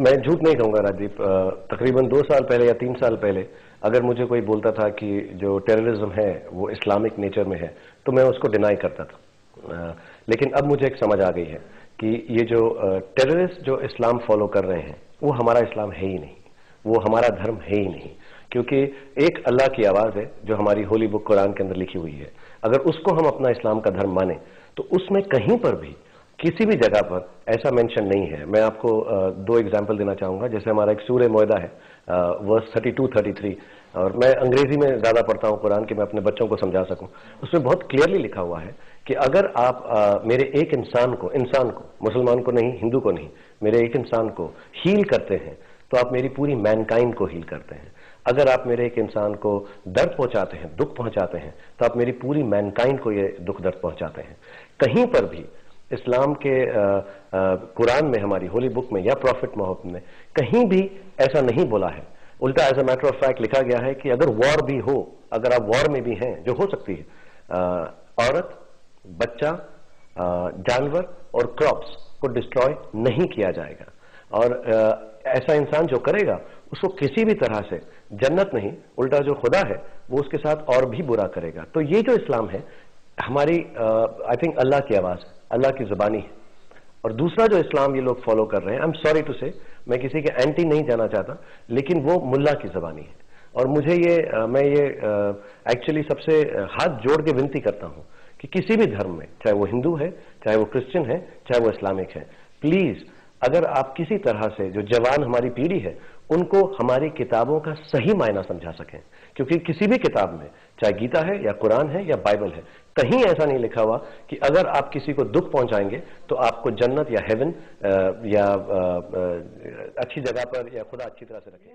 मैं झूठ नहीं कहूंगा राजदीप, तकरीबन 2 साल पहले या 3 साल पहले अगर मुझे कोई बोलता था कि जो टेररिज्म है वो इस्लामिक नेचर में है तो मैं उसको डिनाई करता था। लेकिन अब मुझे एक समझ आ गई है कि ये जो टेररिस्ट जो इस्लाम फॉलो कर रहे हैं वो हमारा इस्लाम है ही नहीं, वो हमारा धर्म है ही नहीं। क्योंकि एक अल्लाह की आवाज है जो हमारी होली बुक कुरान के अंदर लिखी हुई है, अगर उसको हम अपना इस्लाम का धर्म माने तो उसमें कहीं पर भी किसी भी जगह पर ऐसा मेंशन नहीं है। मैं आपको 2 एग्जाम्पल देना चाहूंगा। जैसे हमारा एक सूरह मोयदा है, वर्स 32-33, और मैं अंग्रेजी में ज्यादा पढ़ता हूं कुरान कि मैं अपने बच्चों को समझा सकूं। उसमें बहुत क्लियरली लिखा हुआ है कि अगर आप मेरे एक इंसान को मुसलमान को नहीं, हिंदू को नहीं, मेरे एक इंसान को हील करते हैं तो आप मेरी पूरी मैनकाइंड को हील करते हैं। अगर आप मेरे एक इंसान को दर्द पहुंचाते हैं, दुख पहुंचाते हैं, तो आप मेरी पूरी मैनकाइंड को ये दुख दर्द पहुंचाते हैं। कहीं पर भी इस्लाम के कुरान में, हमारी होली बुक में या प्रॉफिट मोहम्मद में कहीं भी ऐसा नहीं बोला है। उल्टा as a matter of fact लिखा गया है कि अगर वॉर भी हो, अगर आप वॉर में भी हैं, जो हो सकती है, औरत, बच्चा, जानवर और क्रॉप्स को डिस्ट्रॉय नहीं किया जाएगा। और ऐसा इंसान जो करेगा उसको किसी भी तरह से जन्नत नहीं, उल्टा जो खुदा है वो उसके साथ और भी बुरा करेगा। तो ये जो इस्लाम है हमारी आई थिंक अल्लाह की आवाज, अल्लाह की जुबानी है। और दूसरा जो इस्लाम ये लोग फॉलो कर रहे हैं, आई एम सॉरी टू से, मैं किसी के एंटी नहीं जाना चाहता, लेकिन वो मुल्ला की जुबानी है। और मुझे मैं ये एक्चुअली सबसे हाथ जोड़ के विनती करता हूं कि किसी भी धर्म में, चाहे वो हिंदू है, चाहे वो क्रिश्चियन है, चाहे वो इस्लामिक है, प्लीज अगर आप किसी तरह से जो जवान हमारी पीढ़ी है उनको हमारी किताबों का सही मायना समझा सकें। क्योंकि किसी भी किताब में, चाहे गीता है या कुरान है या बाइबल है, कहीं ऐसा नहीं लिखा हुआ कि अगर आप किसी को दुख पहुंचाएंगे तो आपको जन्नत या हेवन या अच्छी जगह पर या खुदा अच्छी तरह से रखें।